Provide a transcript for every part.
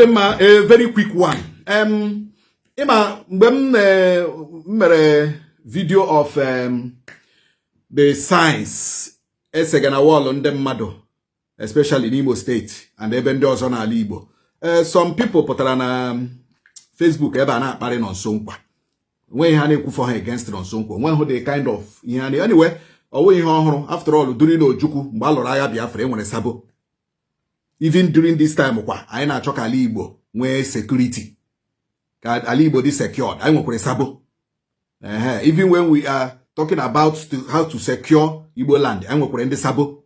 a very quick one. Mgbe video of the signs esegana wall on them mado, especially in Imo State and even those on Ala Igbo. Some people put on Facebook ebe na akpari no sonkwa. When you have for against no sonkwa, when they kind of anyway, owe ihe ohuru after all during Ojuku mgbe aloro agha Biafra enwere sabo. Even during this time kwa anyị na-achọ ka Ala Igbo nwee security. Ka Ala Igbo dị secured, anyị nwekwara sabo. Even when we are talking about how to secure Igbo land, anyị nwekwara ndị sabo.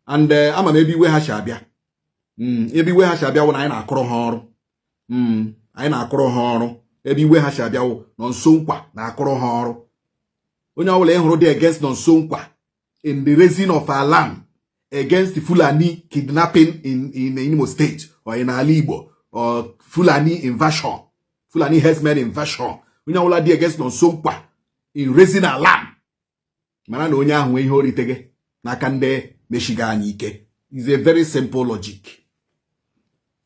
And ama m ebe iwe ha shabia. Ebe iwe ha shabia wụ na anyị na-akụrụ ha ọrụ. Anyị na-akụrụ ha ọrụ. Ebe iwe ha shabia wụ nọ nso nkwa na-akụrụ ha ọrụ. Onye ọbụla ịhụrụ dị against nọ nso nkwa in the raising of our land against the Fulani kidnapping in Imo State or in Ala Igbo or Fulani invasion, Fulani herdsmen invasion. Onye ọbụla dị against nọ nso nkwa in raising our land. Mana na onye ahụ nwe ihe oritege n'aka ndị meshiga anyị ike. It's a very simple logic.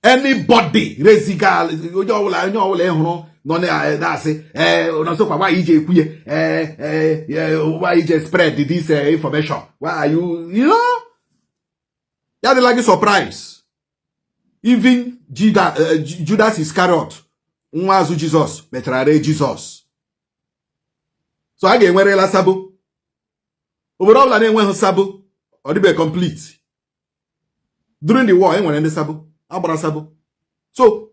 Anybody reziga onye ọbụla ịhụrụ nọ na-asị nọsọkwa why ije ekwuye why ije spread this information, why are you know. Yeah, they like a surprise. Even Judas Iscariot, nwazu Jesus, metrare Jesus. So I get nwere la sabo. Obodo la na-enwe sabo, or be complete. During the war, enwere ndị sabo, agbara sabo. So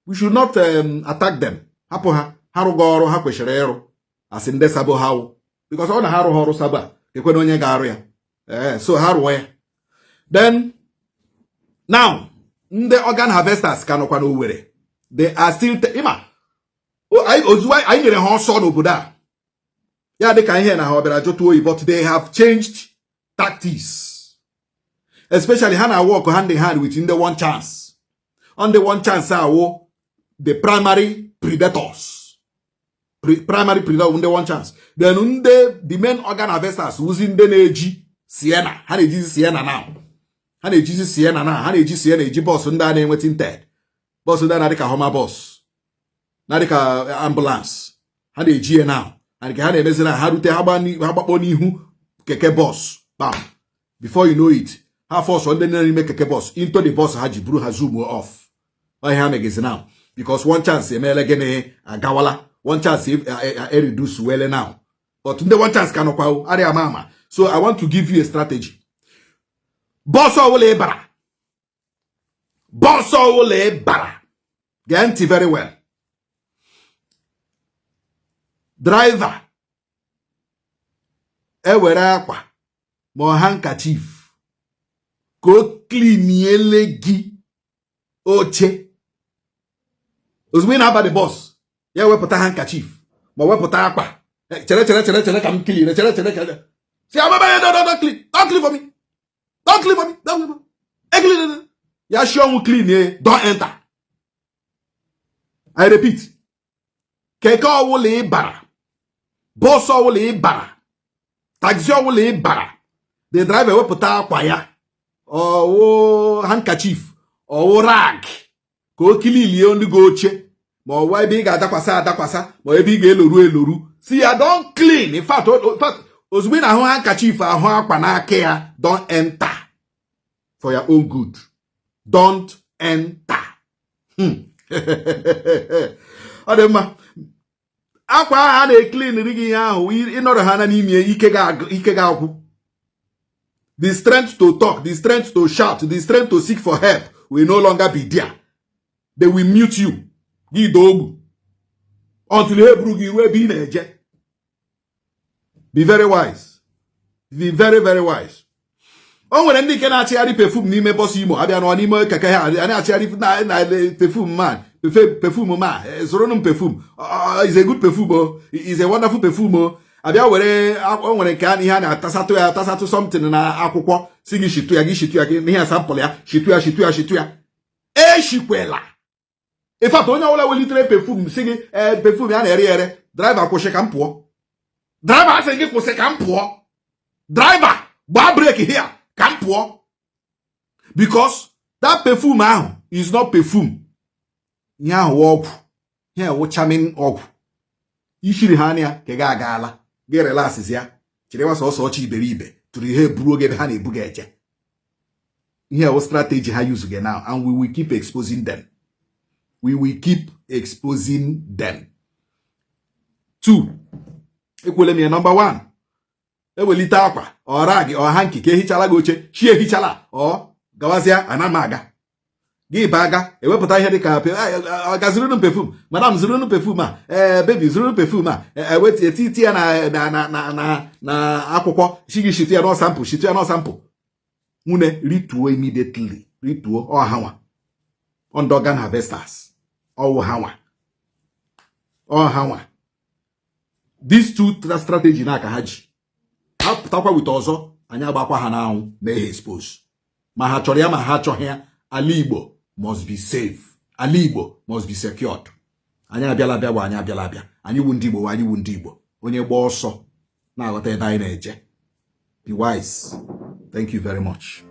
we should not attack them. Hapo ha rụgo ọrụ ha kwesịrị ịrụ as ndị sabo ha, because ọ na ha rụọ ọrụ sabo ekwe na onye ga-arụ ya. So ha rụọ ya. Then, now, the Orgàn Harvesteós kanokwa n'Owerri. They are still, I need a horse on Obuda. Yeah, they can hear now, but they have changed tactics. Especially, Hana walk hand in hand within the one chance. On the one chance, the primary predators. Primary predator on the one chance. Then, the main Orgàn Harvesteós using the Neji Sienna. How did you Sienna now? Ha na-ejizi Sienna na ha na-eji Sienna eji bọs ndị a na-enweta inted bọs ndị a na-adịka homa bọs na-adịka ambulance ha na-eji ya now and ka ha na-emezi na ha rute ha gbakpọ n'ihu keke bọs bam, before you know it ha force ndị na-eme keke bọs into the bus ha ji buru ha zoom off. Ọ ha megezi now because one chance emeela gịnị agawala, one chance reduce wele now, but ndị one chance ka nọkwa arịa ama. So I want to give you a strategy. Bosso wole bara. Bosso wole bara. Get very well. Driver. Ewere akwa. Mo handkerchief. Ko clean gi oche. Ozugbo na aba the boss. Ya wepụta handkerchief. Mo wepụta akwa. Chere ka m clean. Chere. See, don't clean. Don't clean for me. Don't clean for me. Don't clean. Ya sure clean. Don't enter. I repeat. Keke wole bara. Boss wole bara. Taxi wole bara. The driver will put akwa ya. Or handkerchief. Or rag. Ko kilili only go che. Mo why big adakwasa. Mo big eloru. See, I don't clean. In fact, ozugbo na ahụ handkerchief ahụ akwa n'aka ya, don't enter for your own good. Don't enter. Ọ dị mma. Akwa ha na-clean rigi ya ahụ ịnọrọ ha na n'ime ike ga-agwụ. The strength to talk, the strength to shout, the strength to seek for help will no longer be there. They will mute you. Gị dogbu. Until ha buru gị ruo ebe ị na-eje. Be very wise. Be very, very wise. O nwere ndị ke na-achịgharị perfume n'ime bọs Imo abịa nọ n'ime keke ha a na-achịgharị na perfume man. Perfume man. Zoronum perfume. Is a good perfume. Is a wonderful perfume. Abịa were o nwere nke a ihe a na-atasatụ something na akwụkwọ si gị shitu ya ihe sample ya shitu ya. Eshikwela. In fact, onye ọbụla welitere perfume si gị perfume ya na-ere driver kwụsị ka m pụọ. Driver asị gị kwụsị ka m pụọ. Driver gbaa break here ka m pụọ. Because that perfume ahụ is not perfume. Nya wop. Here wo charming og. Ishiri hania ke ga gala. Ge relax ya. Chirewa so chi iberibe. To the head bro ge ha na ebuga eje. Here what strategy ha use again now, and we will keep exposing them. We will keep exposing them. 2. Equal me number 1. Ewelita akwa or rag or hanky ke hichala goche, she hichala or gawazia anamaga. Gi baga, ewepụta ihe dịka aga zuru perfume, madam zuru perfume baby zuru perfume wet etiti ya na akwụkwọ shigi shitu ya no sample, shitu ya no sample. Mune rituo immediately, rituo hawa. On Orgàn Harvesteós. Hawa. These 2 strategy na aka haji. Ha pụtakwa with ọzọ, anya agbakwa ha na anwụ na expose. Ma ha chọrọ ya ma ha chọghị ya, Ala Igbo must be safe. Ala Igbo must be secured. Anya abịala abịa bụ anya abịala abịa. Anyị wu ndị Igbo, anyị wu ndị Igbo. Onye gba ọsọ na aghọta ebe anyị na-eje. Be wise. Thank you very much.